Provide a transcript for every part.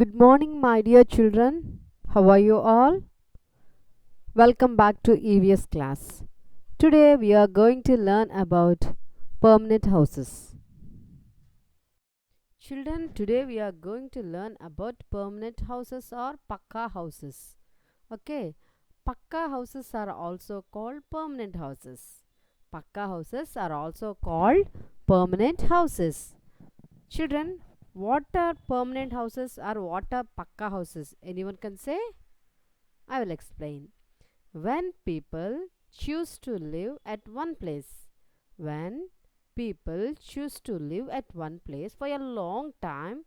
Good morning, my dear children. How are you all? Welcome back to EVS class. Today we are going to learn about permanent houses. Children, today we are going to learn about permanent houses or pakka houses. Okay, pakka houses are also called permanent houses. Pakka houses are also called permanent houses. Children, what are permanent houses or what are pakka houses? Anyone can say? I will explain. When people choose to live at one place, when people choose to live at one place for a long time,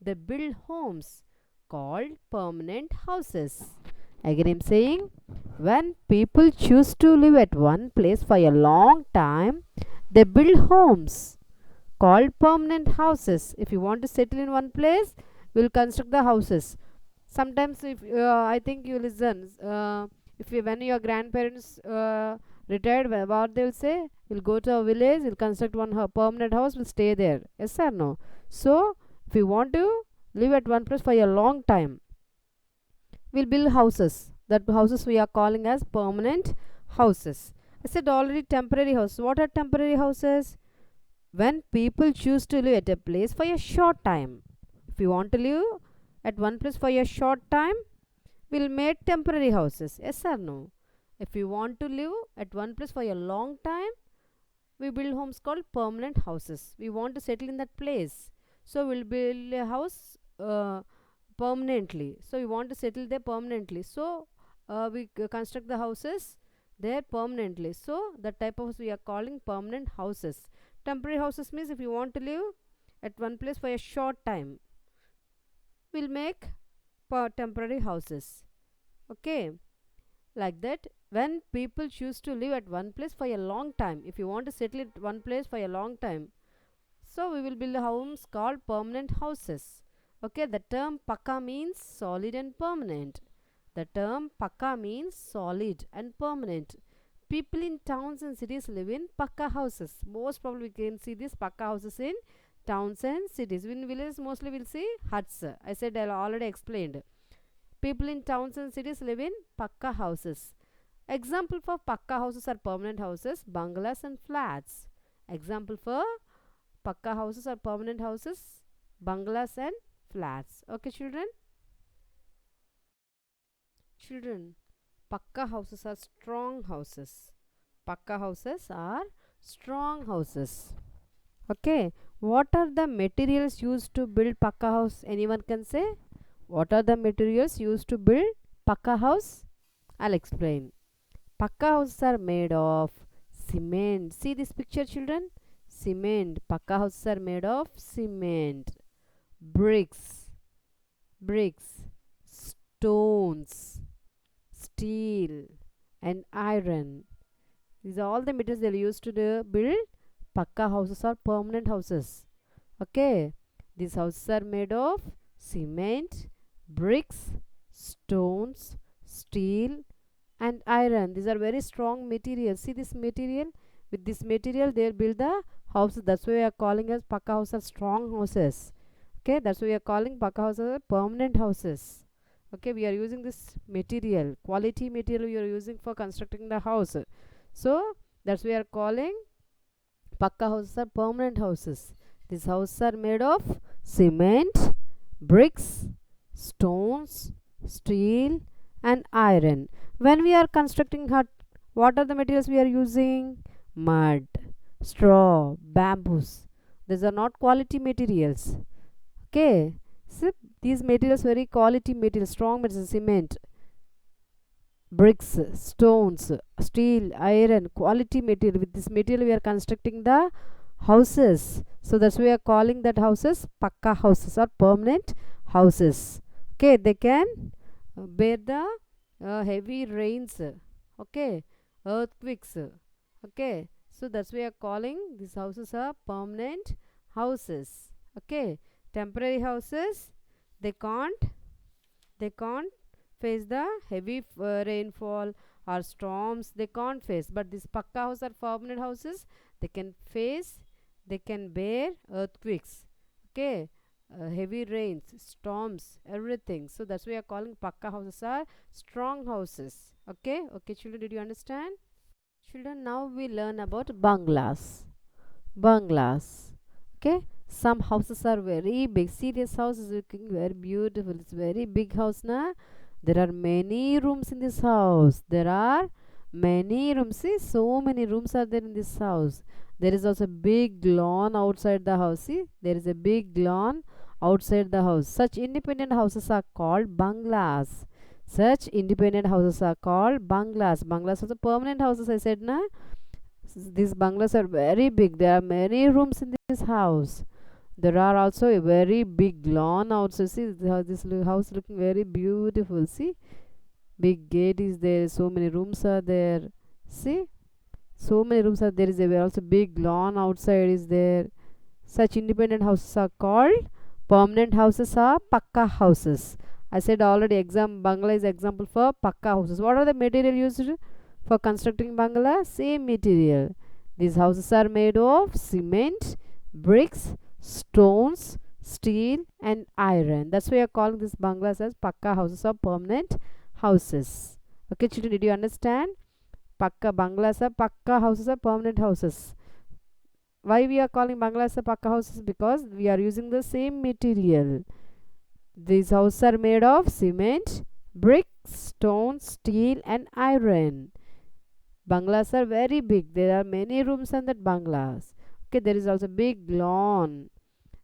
they build homes called permanent houses. Again, I'm saying when people choose to live at one place for a long time, they build homes called permanent houses. If you want to settle in one place, we'll construct the houses. Sometimes if I think you listen, if you, when your grandparents retired, what they'll say, we'll go to a village, we'll construct one permanent house, we'll stay there. Yes or no? So if you want to live at one place for a long time, we'll build houses. That houses we are calling as permanent houses. I said already temporary houses. What are temporary houses? When people choose to live at a place for a short time. If you want to live at one place for a short time, we'll make temporary houses. Yes or no? If you want to live at one place for a long time, we build homes called permanent houses. We want to settle in that place, so we'll build a house permanently. So we want to settle there permanently, so we construct the houses there permanently. So that type of house we are calling permanent houses. Temporary houses means if you want to live at one place for a short time, we'll make temporary houses. Okay, like that. When people choose to live at one place for a long time, if you want to settle at one place for a long time, so we will build homes called permanent houses. Okay, the term pakka means solid and permanent. The term pakka means solid and permanent. People in towns and cities live in pakka houses. Most probably we can see these pakka houses in towns and cities. In villages mostly we'll see huts. I said I already explained. People in towns and cities live in pakka houses. Example for pakka houses are permanent houses, bungalows and flats. Example for pakka houses are permanent houses, bungalows and flats. Okay, children? Children, pakka houses are strong houses. Pakka houses are strong houses. Okay, what are the materials used to build pakka house? Anyone can say? What are the materials used to build pakka house? I'll explain. Pakka houses are made of cement. See this picture, children? Cement. Pakka houses are made of cement. Bricks, stones, steel, and iron. These are all the materials they used to build pakka houses or permanent houses. Okay, these houses are made of cement, bricks, stones, steel, and iron. These are very strong materials. See this material? With this material, they'll build the houses. That's why we are calling as pakka houses strong houses. Okay, that's why we are calling pakka houses permanent houses. Okay, we are using this material, quality material we are using for constructing the house. So that's why we are calling pakka houses are permanent houses. These houses are made of cement, bricks, stones, steel, and iron. When we are constructing hut, what are the materials we are using? Mud, straw, bamboos. These are not quality materials. Okay, so these materials very quality materials, strong materials, cement, bricks, stones, steel, iron, quality material. With this material we are constructing the houses. So that's why we are calling that houses pakka houses or permanent houses. Okay, they can bear the heavy rains. Okay, earthquakes. Okay, so that's why we are calling these houses are permanent houses. Okay, temporary houses, they can't face the heavy rainfall or storms, they can't face. But these pakka houses are permanent houses, they can face, they can bear earthquakes. Okay, heavy rains, storms, everything. So that's why we are calling pakka houses are strong houses. Okay, okay, children, did you understand? Children, now we learn about bungalows. Bungalows. Okay, some houses are very big. See, this house is looking very beautiful. It's very big house, na. There are many rooms in this house. There are many rooms. See, so many rooms are there in this house. There is also big lawn outside the house. See, there is a big lawn outside the house. Such independent houses are called bungalows. Such independent houses are called bungalows. Bungalows are the permanent houses, I said, na. These bungalows are very big. There are many rooms in this house. There are also a very big lawn outside. See, house looking very beautiful. See, big gate is there. So many rooms are there. See, so many rooms are there. Is there also big lawn outside is there. Such independent houses are called permanent houses or pakka houses. I said already. Bungalow is example for pakka houses. What are the material used for constructing bungalow? Same material. These houses are made of cement, bricks, stones, steel, and iron. That's why we are calling these bungalows as pakka houses or permanent houses. Okay, children, did you understand? Pakka bungalows are pakka houses or permanent houses. Why we are calling bungalows as pakka houses? Because we are using the same material. These houses are made of cement, brick, stone, steel, and iron. Bungalows are very big. There are many rooms in that bungalows. Okay, there is also big lawn.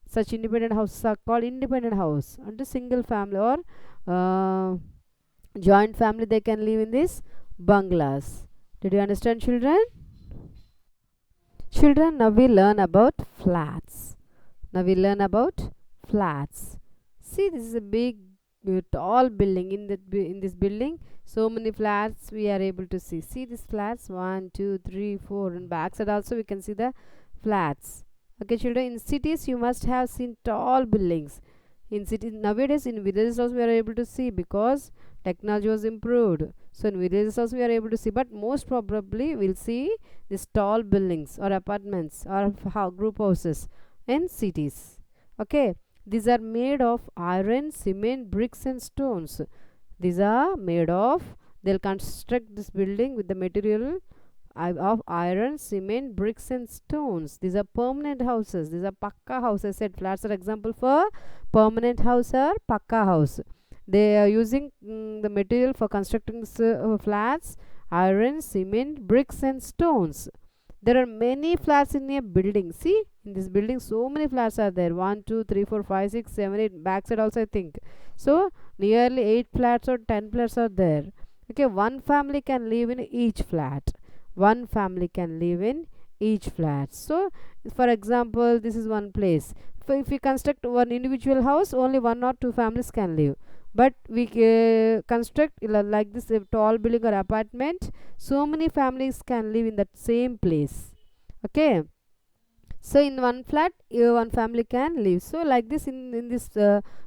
Such independent houses are called independent house. Under single family or joint family, they can live in this bungalows. Did you understand, children? Children, now we learn about flats. Now we learn about flats. See, this is a big, tall building. In this building, so many flats we are able to see. See these flats, 1, 2, 3, 4, and backside also we can see the flats. Okay, children. In cities, you must have seen tall buildings. In cities nowadays, in villages also we are able to see because technology was improved. So in villages also we are able to see, but most probably we'll see these tall buildings or apartments or group houses in cities. Okay, these are made of iron, cement, bricks, and stones. These are made of, they'll construct this building with the material of iron, cement, bricks, and stones. These are permanent houses. These are pakka houses. I said flats are example for permanent house or pakka house. They are using the material for constructing flats, iron, cement, bricks, and stones. There are many flats in a building. See, in this building, so many flats are there. 1, 2, 3, 4, 5, 6, 7, 8. Backside also, I think. So, nearly 8 flats or 10 flats are there. Okay, one family can live in each flat. One family can live in each flat. So, for example, this is one place. If we construct one individual house, only 1 or 2 families can live. But we construct like this a tall building or apartment, so many families can live in that same place. Okay, so in one flat, one family can live. So like this, in this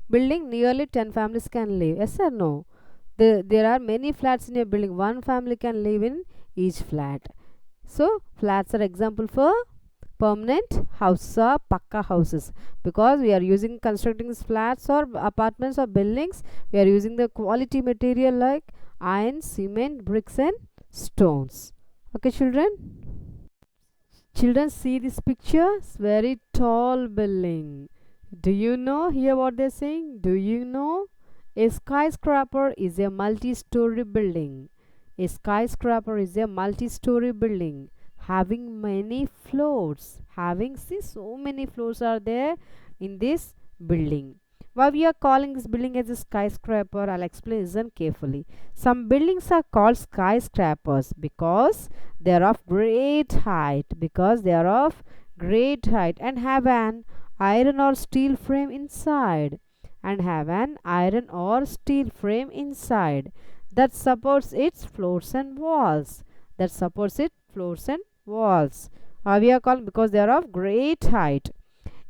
building, nearly 10 families can live. Yes or no? There are many flats in a building. One family can live in each flat. So flats are example for permanent house or pakka houses, because we are using constructing flats or apartments or buildings, we are using the quality material like iron, cement, bricks, and stones. Okay, children. Children, see this picture. It's very tall building. Do you know here what they're saying? Do you know? A skyscraper is a multi-story building. A skyscraper is a multi-story building having many floors. Having, see, so many floors are there in this building. Why we are calling this building as a skyscraper? I'll explain. Listen carefully. Some buildings are called skyscrapers because they are of great height. Because they are of great height and have an iron or steel frame inside. And have an iron or steel frame inside that supports its floors and walls. That supports its floors and walls. We are called because they are of great height.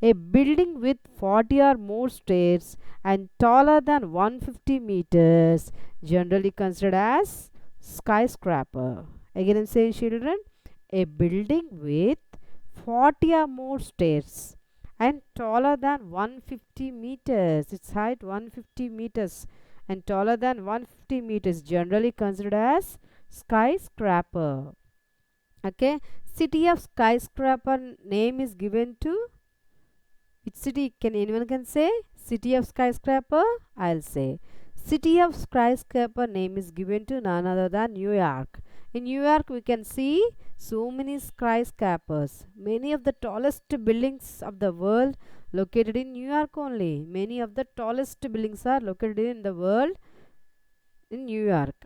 A building with 40 or more stairs and taller than 150 meters, generally considered as skyscraper. Again, I'm saying, children, a building with 40 or more stairs and taller than 150 meters. Its height 150 meters and taller than 150 meters, generally considered as skyscraper. Okay, city of skyscraper name is given to which city? Can anyone can say city of skyscraper? I'll say city of skyscraper name is given to none other than New York. In New York, we can see so many skyscrapers. Many of the tallest buildings of the world located in New York only. Many of the tallest buildings are located in the world in New York.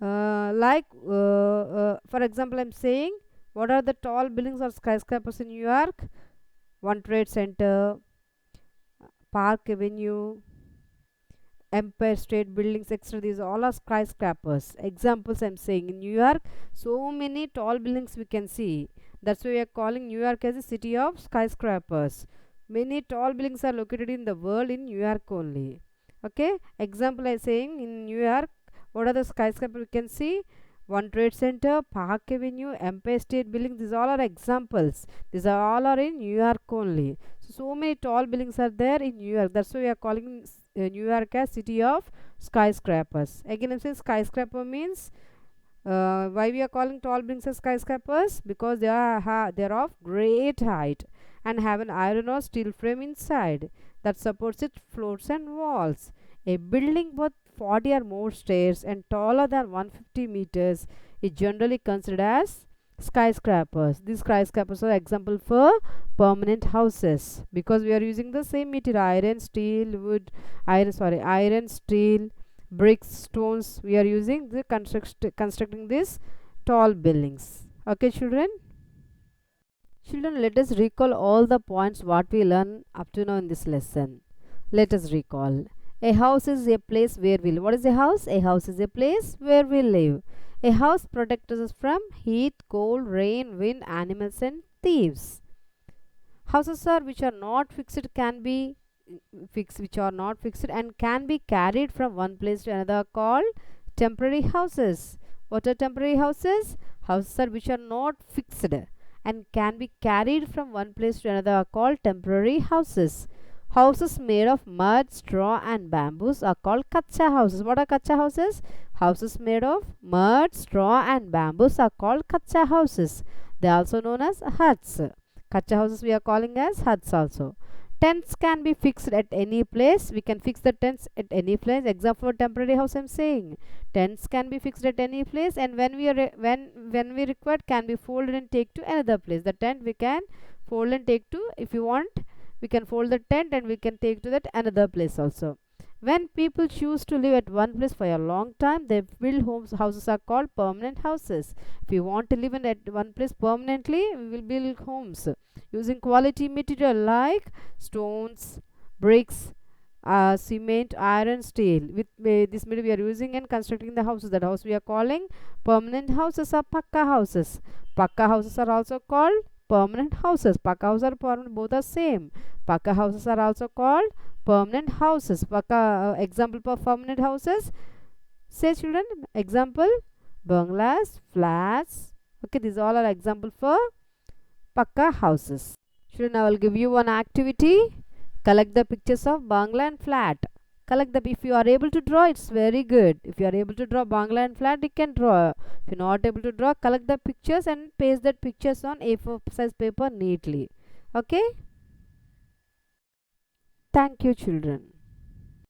For example, I'm saying what are the tall buildings or skyscrapers in New York? One Trade Center, Park Avenue, Empire State Buildings, etc. These all are skyscrapers. Examples I'm saying in New York, so many tall buildings we can see. That's why we are calling New York as a city of skyscrapers. Many tall buildings are located in the world in New York only. Okay, example I'm saying in New York, what are the skyscrapers we can see? One Trade Center, Park Avenue, Empire State Building. These all are examples. These are all are in New York only. So many tall buildings are there in New York. That's why we are calling New York as city of skyscrapers. Again, I'm saying skyscraper means why we are calling tall buildings as skyscrapers? Because they are they are of great height and have an iron or steel frame inside that supports its floors and walls. A building with 40 or more stairs and taller than 150 meters is generally considered as skyscrapers. These skyscrapers are example for permanent houses because we are using the same material iron, steel, wood, iron, steel, bricks, stones. We are using the constructing these tall buildings. Okay, children. Children, let us recall all the points what we learned up to now in this lesson. Let us recall. A house is a place where we live. What is a house? A house is a place where we live. A house protects us from heat, cold, rain, wind, animals, and thieves. Houses are which are not fixed can be fixed and can be carried from one place to another called temporary houses. What are temporary houses? Houses are which are not fixed and can be carried from one place to another are called temporary houses. Houses made of mud, straw and bamboos are called kacha houses. What are kacha houses? Houses made of mud, straw and bamboos are called kacha houses. They are also known as huts. Kacha houses we are calling as huts also. Tents can be fixed at any place. We can fix the tents at any place. Example for temporary house I'm saying. Tents can be fixed at any place and when we require can be folded and take to another place. The tent we can fold and take to, if you want, we can fold the tent and we can take to that another place also. When people choose to live at one place for a long time, they build houses are called permanent houses. If you want to live in at one place permanently, we will build homes using quality material like stones, bricks, cement, iron, steel. With this material we are using and constructing the houses. That house we are calling permanent houses or pakka houses. Pakka houses are also called permanent houses. Pakka houses are permanent, both are same. Pakka houses are also called permanent houses. Pakka example for permanent houses. Say children, example bungalows, flats. Okay, these all are example for pakka houses. Children, I will give you one activity. Collect the pictures of bungalow and flat. Collect the, if you are able to draw, it's very good. If you are able to draw bungalow and flat, you can draw. If you're not able to draw, collect the pictures and paste that pictures on A4 size paper neatly. Okay. Thank you, children.